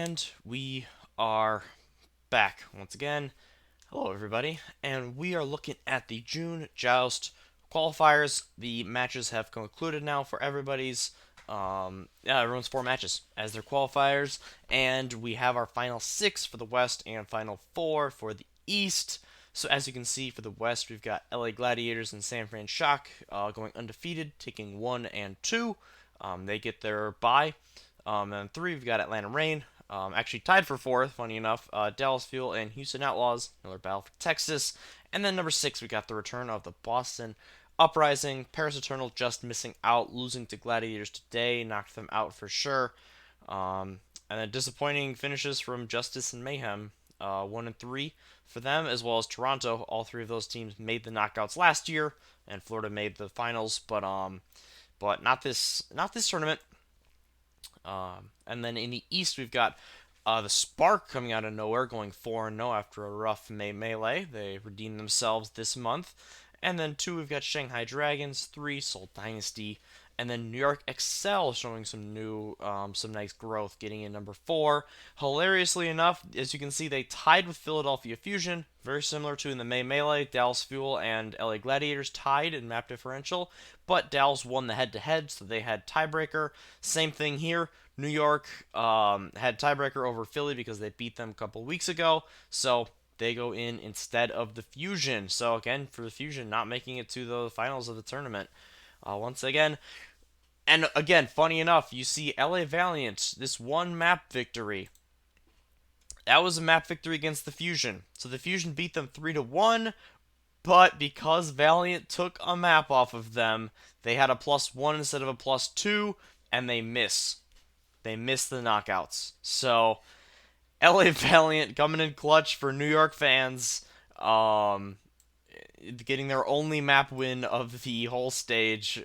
And we are back once again. Hello, everybody. And we are looking at the June Joust qualifiers. The matches have concluded now for everybody's. Yeah, everyone's 4 matches as their qualifiers. And we have our final 6 for the West and final 4 for the East. So, as you can see, for the West, we've got LA Gladiators and San Fran Shock going undefeated, taking 1 and 2. They get their bye. And 3, we've got Atlanta Reign, actually tied for 4th, funny enough. Dallas Fuel and Houston Outlaws, another battle for Texas. And then number 6, we got the return of the Boston Uprising. Paris Eternal just missing out, losing to Gladiators today, knocked them out for sure. And then disappointing finishes from Justice and Mayhem, 1 and 3 for them, as well as Toronto. All 3 of those teams made the knockouts last year, and Florida made the finals, but not this tournament. And then in the East, we've got the Spark coming out of nowhere, going 4-0 after a rough May Melee. They redeemed themselves this month. And then 2, we've got Shanghai Dragons. 3, Seoul Dynasty. And then New York Excel showing some nice growth, getting in number 4. Hilariously enough, as you can see, they tied with Philadelphia Fusion, very similar to in the May Melee. Dallas Fuel and LA Gladiators tied in map differential, but Dallas won the head-to-head, so they had tiebreaker. Same thing here. New York had tiebreaker over Philly because they beat them a couple weeks ago, so they go in instead of the Fusion. So again, for the Fusion, not making it to the finals of the tournament. Once again, and again, funny enough, you see LA Valiant, this one map victory. That was a map victory against the Fusion. So the Fusion beat them 3-1, but because Valiant took a map off of them, they had a +1 instead of a +2, and they miss. They miss the knockouts. So LA Valiant coming in clutch for New York fans. Getting their only map win of the whole stage.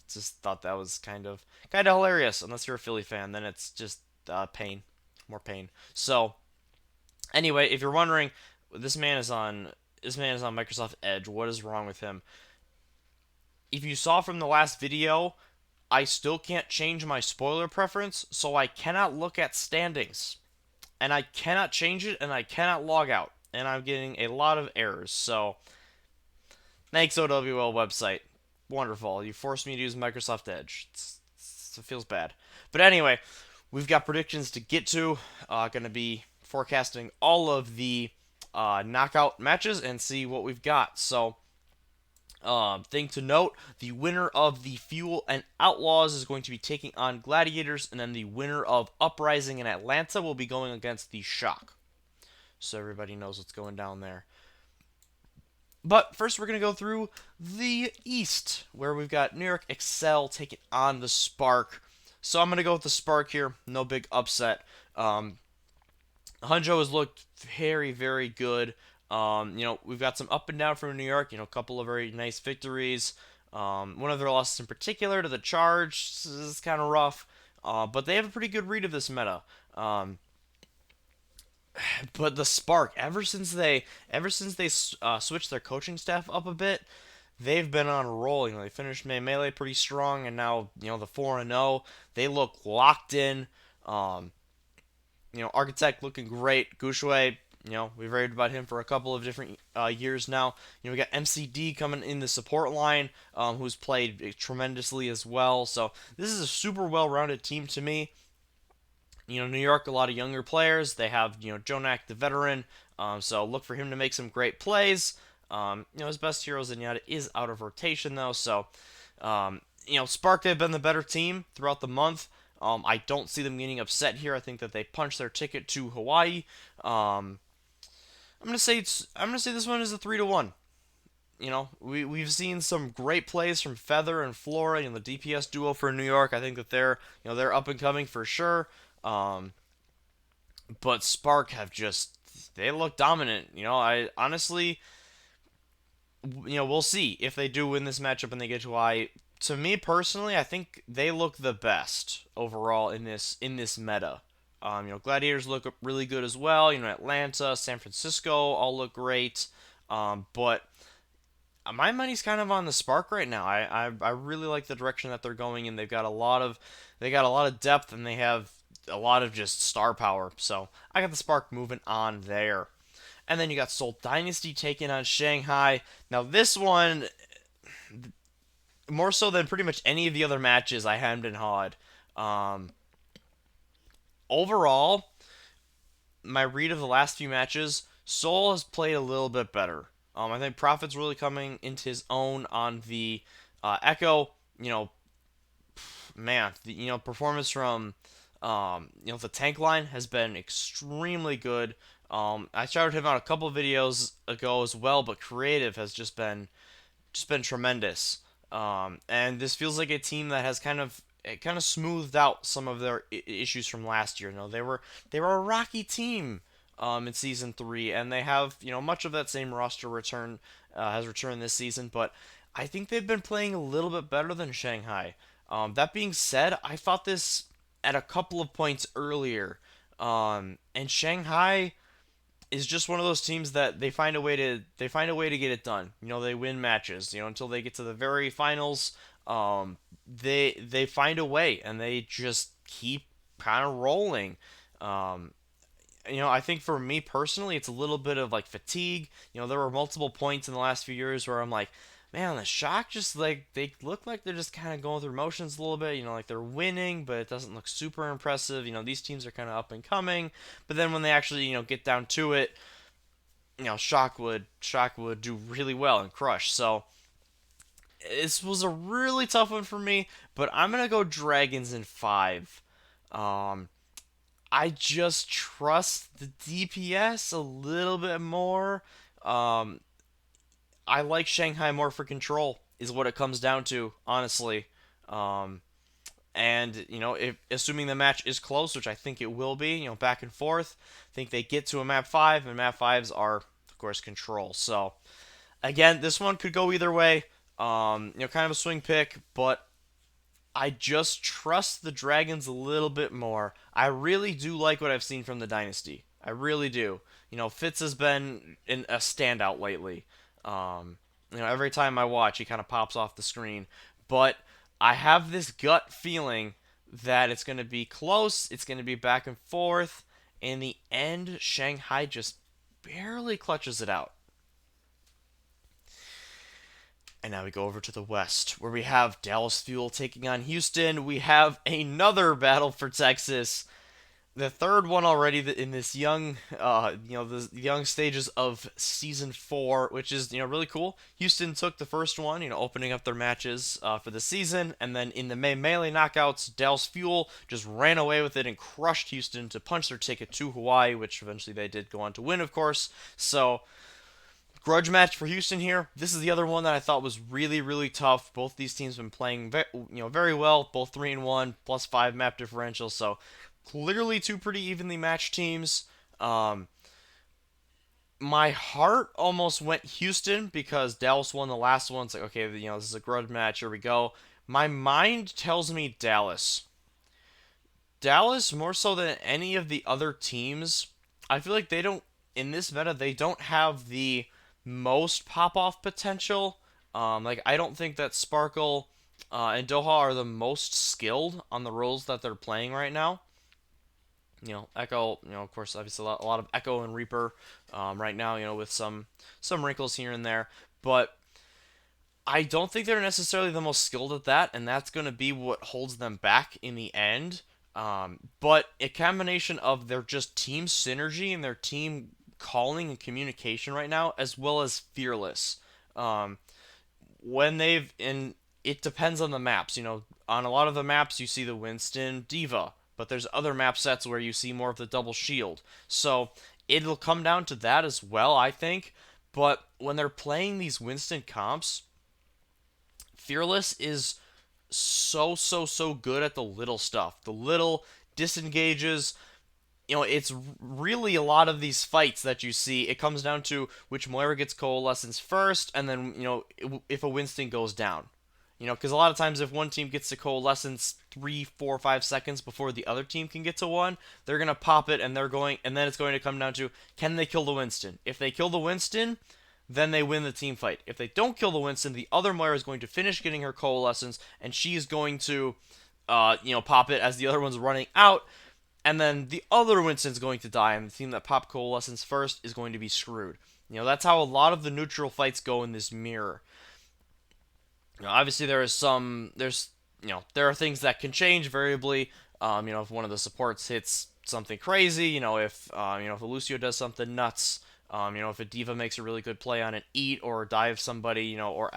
Just thought that was kind of hilarious. Unless you're a Philly fan, then it's just pain, more pain. So anyway, if you're wondering, this man is on Microsoft Edge. What is wrong with him? If you saw from the last video, I still can't change my spoiler preference, so I cannot look at standings, and I cannot change it, and I cannot log out, and I'm getting a lot of errors. So thanks, OWL website. Wonderful. You forced me to use Microsoft Edge. It feels bad. But anyway, we've got predictions to get to. Going to be forecasting all of the knockout matches and see what we've got. So, thing to note, the winner of the Fuel and Outlaws is going to be taking on Gladiators, and then the winner of Uprising and Atlanta will be going against the Shock. So everybody knows what's going down there. But first, we're going to go through the East, where we've got New York Excel taking on the Spark. So I'm going to go with the Spark here. No big upset. Hunjo has looked very, very good. We've got some up and down from New York. A couple of very nice victories. One of their losses in particular to the Charge is kind of rough. But they have a pretty good read of this meta. But the Spark, ever since they switched their coaching staff up a bit, they've been on a roll. They finished Melee pretty strong, and now the 4-0. They look locked in. Architect looking great. Gushui, we've raved about him for a couple of different years now. We got MCD coming in the support line, who's played tremendously as well. So this is a super well-rounded team to me. New York, a lot of younger players. They have, Jonak, the veteran. So look for him to make some great plays. His best hero, Zenyatta, is out of rotation, though. So, Spark, they've been the better team throughout the month. I don't see them getting upset here. I think that they punched their ticket to Hawaii. I'm gonna say this one is a 3-1. We've seen some great plays from Feather and Flora, the DPS duo for New York. I think that they're up and coming for sure. But Spark they look dominant. I honestly, we'll see if they do win this matchup and they get to Hawaii. To me personally, I think they look the best overall in this meta. Gladiators look really good as well. Atlanta, San Francisco all look great. But my money's kind of on the Spark right now. I really like the direction that they're going in. They got a lot of depth, and they have a lot of just star power. So I got the Spark moving on there. And then you got Seoul Dynasty taking on Shanghai. Now this one, more so than pretty much any of the other matches I hemmed and hawed. Um, Overall, my read of the last few matches, Seoul has played a little bit better. I think Prophet's really coming into his own on the Echo. Man, performance from the tank line has been extremely good. I shouted him out a couple videos ago as well, but creative has just been tremendous. And this feels like a team that has kind of smoothed out some of their issues from last year. They were a rocky team in season 3, and they have much of that same roster return has returned this season. But I think they've been playing a little bit better than Shanghai. That being said, I thought this at a couple of points earlier, and Shanghai is just one of those teams that they find a way to get it done. They win matches. Until they get to the very finals, they find a way and they just keep kind of rolling. Um, I think for me personally, it's a little bit of like fatigue. There were multiple points in the last few years where I'm like, man, the Shock just like they look like they're just kind of going through motions a little bit. Like they're winning, but it doesn't look super impressive. These teams are kind of up and coming, but then when they actually get down to it, Shock would do really well and crush. So this was a really tough one for me, but I'm gonna go Dragons in 5. Um, I just trust the DPS a little bit more. Um, I like Shanghai more for control, is what it comes down to, honestly. Um, and if assuming the match is close, which I think it will be, back and forth, I think they get to a map 5, and map 5s are, of course, control. So again, this one could go either way. Kind of a swing pick, but I just trust the Dragons a little bit more. I really do like what I've seen from the Dynasty. I really do. Fitz has been a standout lately. Every time I watch, he kind of pops off the screen. But I have this gut feeling that it's going to be close. It's going to be back and forth. In the end, Shanghai just barely clutches it out. And now we go over to the West, where we have Dallas Fuel taking on Houston. We have another battle for Texas, the third one already in this the young stages of season 4, which is really cool. Houston took the first one, opening up their matches for the season, and then in the melee knockouts, Dallas Fuel just ran away with it and crushed Houston to punch their ticket to Hawaii, which eventually they did go on to win, of course. So grudge match for Houston here. This is the other one that I thought was really, really tough. Both these teams have been playing very well. Both 3-1, +5 map differential. So clearly two pretty evenly matched teams. My heart almost went Houston because Dallas won the last one. It's like, okay, this is a grudge match. Here we go. My mind tells me Dallas. Dallas, more so than any of the other teams, I feel like they don't, in this meta, they don't have the most pop off potential. Like, I don't think that Sparkle and Doha are the most skilled on the roles that they're playing right now. Echo, of course, obviously a lot of Echo and Reaper right now, with some wrinkles here and there. But I don't think they're necessarily the most skilled at that, and that's going to be what holds them back in the end. But a combination of their just team synergy and their team calling and communication right now, as well as fearless. When they've in it depends on the maps. On a lot of the maps you see the Winston Diva, but there's other map sets where you see more of the double shield. So it'll come down to that as well, I think. But when they're playing these Winston comps, Fearless is so good at the little stuff. The little disengages. It's really a lot of these fights that you see. It comes down to which Moira gets coalescence first, and then if a Winston goes down. Because a lot of times if one team gets to coalescence 3, 4, 5 seconds before the other team can get to one, they're gonna pop it, and then it's going to come down to can they kill the Winston. If they kill the Winston, then they win the team fight. If they don't kill the Winston, the other Moira is going to finish getting her coalescence, and she is going to, pop it as the other one's running out. and then the other Winston's going to die, and the team that pop Coalescence first is going to be screwed. That's how a lot of the neutral fights go in this mirror. Obviously there are things that can change variably. If one of the supports hits something crazy, if a Lucio does something nuts, if a diva makes a really good play on an eat or dive somebody, or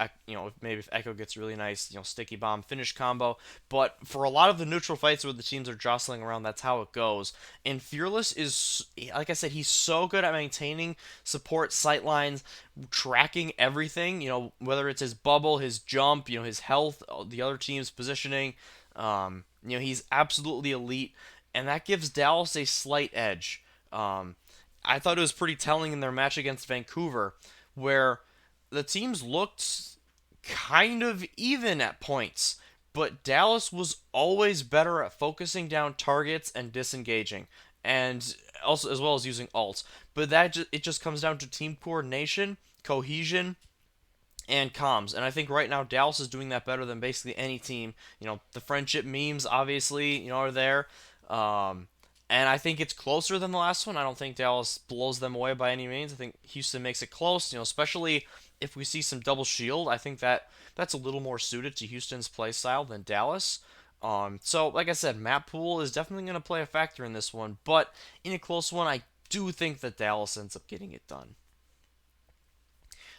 maybe if Echo gets a really nice, sticky bomb finish combo. But for a lot of the neutral fights where the teams are jostling around, that's how it goes. And Fearless is, like I said, he's so good at maintaining support sight lines, tracking everything. Whether it's his bubble, his jump, his health, the other team's positioning. He's absolutely elite, and that gives Dallas a slight edge. I thought it was pretty telling in their match against Vancouver, where the teams looked kind of even at points, but Dallas was always better at focusing down targets and disengaging, and also as well as using ults. But it just comes down to team coordination, cohesion, and comms. And I think right now Dallas is doing that better than basically any team. The friendship memes obviously, are there. Um, and I think it's closer than the last one. I don't think Dallas blows them away by any means. I think Houston makes it close, especially if we see some double shield. I think that's a little more suited to Houston's play style than Dallas. So, like I said, map pool is definitely going to play a factor in this one, but in a close one, I do think that Dallas ends up getting it done.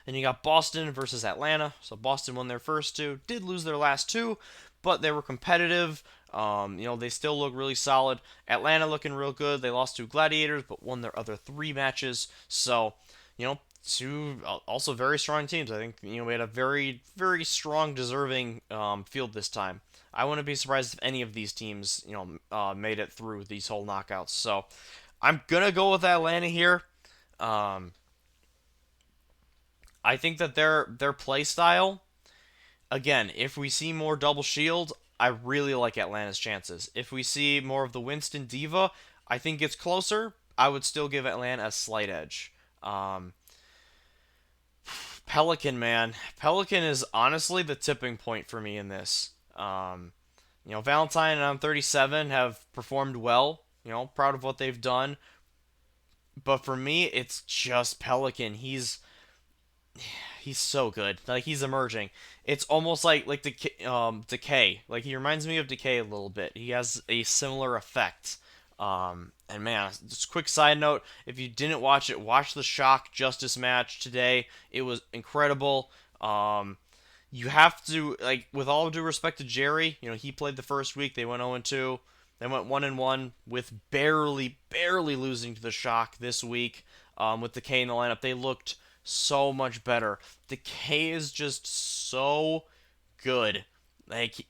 Then you got Boston versus Atlanta. So Boston won their first two, did lose their last two, but they were competitive. They still look really solid. Atlanta looking real good. They lost to Gladiators, but won their other three matches. So, two also very strong teams. I think we had a very, very strong, deserving field this time. I wouldn't be surprised if any of these teams, made it through these whole knockouts. So, I'm gonna go with Atlanta here. Um, I think that their play style, again, if we see more double shield, I really like Atlanta's chances. If we see more of the Winston Diva, I think it's closer. I would still give Atlanta a slight edge. Um, Pelican, man, Pelican is honestly the tipping point for me in this. Valentine and I'm 37 have performed well. Proud of what they've done. But for me, it's just Pelican. He's so good. Like he's emerging. It's almost like Decay. Like he reminds me of Decay a little bit. He has a similar effect. And man, just quick side note: if you didn't watch it, watch the Shock Justice match today. It was incredible. You have to with all due respect to Jerry, he played the first week. They went 0-2. They went 1-1 with barely losing to the Shock this week. With Decay in the lineup, they looked so much better. Decay is just so good. Like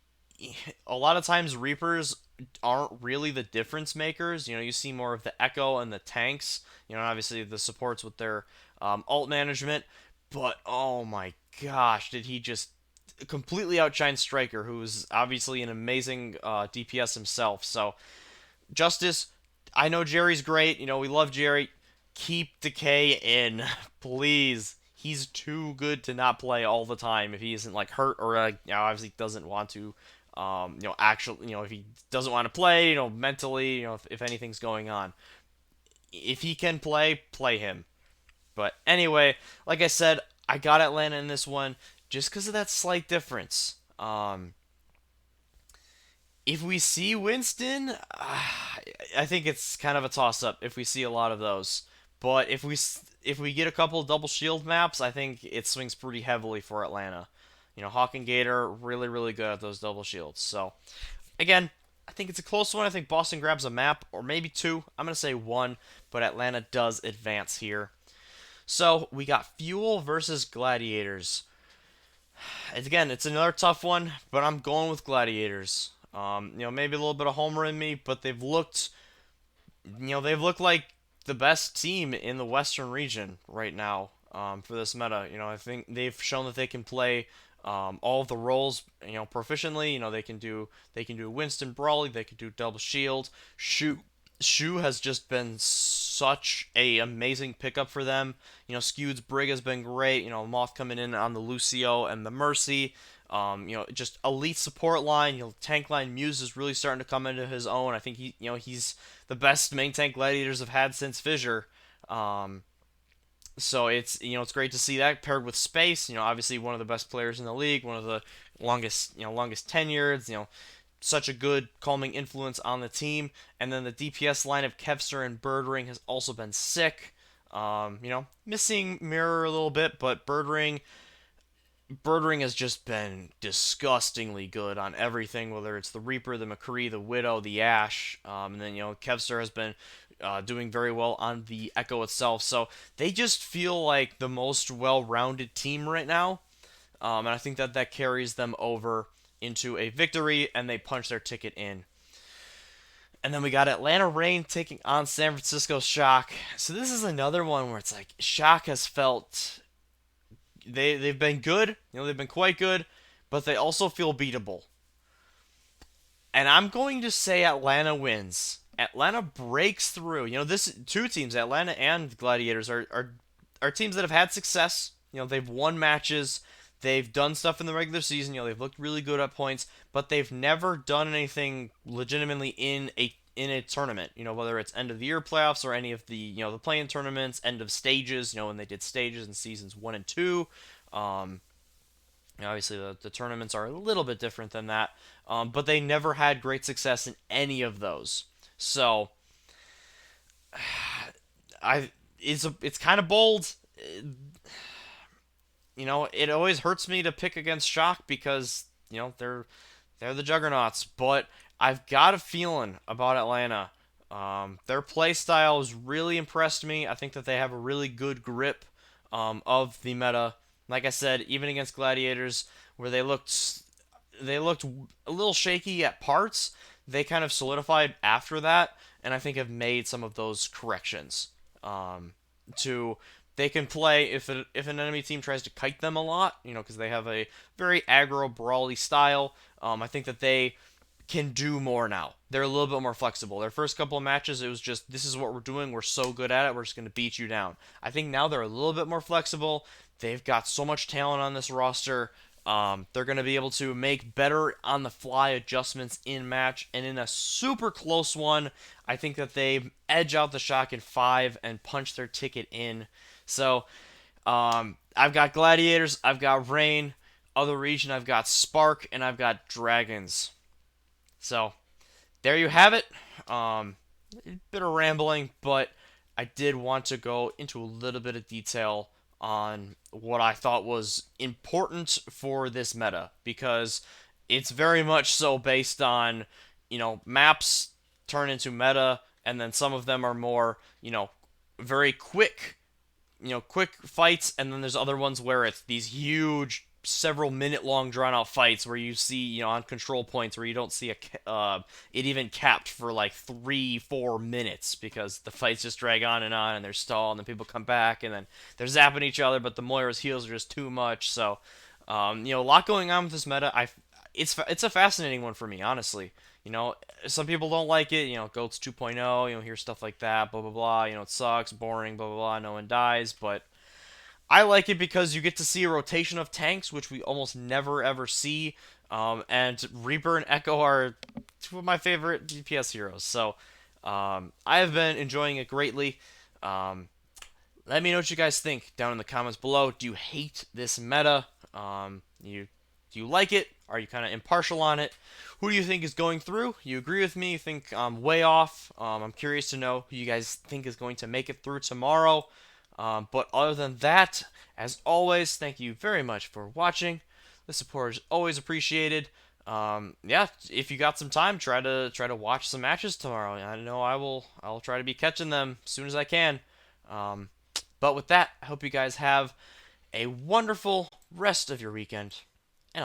a lot of times Reapers aren't really the difference makers. You see more of the Echo and the tanks. Obviously the supports with their alt management. But oh my gosh, did he just completely outshine Striker, who's obviously an amazing DPS himself. So Justice, I know Jerry's great. We love Jerry. Keep Decay in, please. He's too good to not play all the time if he isn't hurt or obviously doesn't want to. Actually, if he doesn't want to play, mentally, if anything's going on. If he can play him. But anyway, like I said, I got Atlanta in this one just because of that slight difference. If we see Winston, I think it's kind of a toss up if we see a lot of those. But if we get a couple of double shield maps, I think it swings pretty heavily for Atlanta. Hawk and Gator really good at those double shields. So again, I think it's a close one. I think Boston grabs a map or maybe two. I'm gonna say one, but Atlanta does advance here. So we got Fuel versus Gladiators. Again, it's another tough one, but I'm going with Gladiators. Maybe a little bit of homer in me, but they've looked like the best team in the Western region right now for this meta. I think they've shown that they can play all of the roles, proficiently. They can do Winston Brawley, they can do double shield. Shu has just been such a amazing pickup for them. Skewed's Brig has been great. Moth coming in on the Lucio and the Mercy. Just elite support line. Tank line Muse is really starting to come into his own. I think he's the best main tank gladiators have had since Fissure. Um, so it's great to see that paired with Space. Obviously one of the best players in the league, one of the longest tenured. Such a good calming influence on the team. And then the DPS line of Kevster and Birdring has also been sick. Missing Mirror a little bit, but Birdring has just been disgustingly good on everything, whether it's the Reaper, the McCree, the Widow, the Ash, and then Kevster has been doing very well on the Echo itself. So they just feel like the most well-rounded team right now, and I think that carries them over into a victory, and they punch their ticket in. And then we got Atlanta Reign taking on San Francisco Shock. So this is another one where it's like Shock has felt they've been good, they've been quite good, but they also feel beatable. And I'm going to say Atlanta wins. Atlanta breaks through. This two teams, Atlanta and Gladiators, are teams that have had success. They've won matches. They've done stuff in the regular season. They've looked really good at points, but they've never done anything legitimately in a tournament. Whether it's end of the year playoffs or any of the play-in tournaments, end of stages. When they did stages in seasons 1 and 2. Obviously, the tournaments are a little bit different than that, but they never had great success in any of those. So, it's kind of bold. It always hurts me to pick against Shock because they're the juggernauts. But I've got a feeling about Atlanta. Their play style has really impressed me. I think that they have a really good grip of the meta. Like I said, even against Gladiators, where they looked a little shaky at parts, they kind of solidified after that, and I think have made some of those corrections. To They can play if an enemy team tries to kite them a lot, because they have a very aggro brawly style. I think that they can do more now. They're a little bit more flexible. Their first couple of matches, it was just, this is what we're doing. We're so good at it. We're just going to beat you down. I think now they're a little bit more flexible. They've got so much talent on this roster. They're going to be able to make better on the fly adjustments in match. And in a super close one, I think that they edge out the Shock in 5 and punch their ticket in. So, I've got Gladiators, I've got Reign. Other region, I've got Spark, and I've got Dragons. So, there you have it. A bit of rambling, but I did want to go into a little bit of detail on what I thought was important for this meta, because it's very much so based on, maps turn into meta, and then some of them are more, very quick fights, and then there's other ones where it's these huge, several minute long drawn out fights where you see, on control points where you don't see it even capped for like 3-4 minutes because the fights just drag on and they're stalled, and then people come back and then they're zapping each other, but the Moira's heals are just too much. So, a lot going on with this meta. It's a fascinating one for me, honestly. Some people don't like it. Goats 2.0. Hear stuff like that. Blah blah blah. It sucks, boring. Blah blah blah. No one dies, but I like it because you get to see a rotation of tanks, which we almost never ever see. And Reaper and Echo are two of my favorite DPS heroes. So I have been enjoying it greatly. Let me know what you guys think down in the comments below. Do you hate this meta? Do you like it? Are you kind of impartial on it? Who do you think is going through? You agree with me? You think I'm way off? I'm curious to know who you guys think is going to make it through tomorrow. But other than that, as always, thank you very much for watching. The support is always appreciated. Yeah, if you got some time, try to watch some matches tomorrow. I know I'll try to be catching them as soon as I can. But with that, I hope you guys have a wonderful rest of your weekend.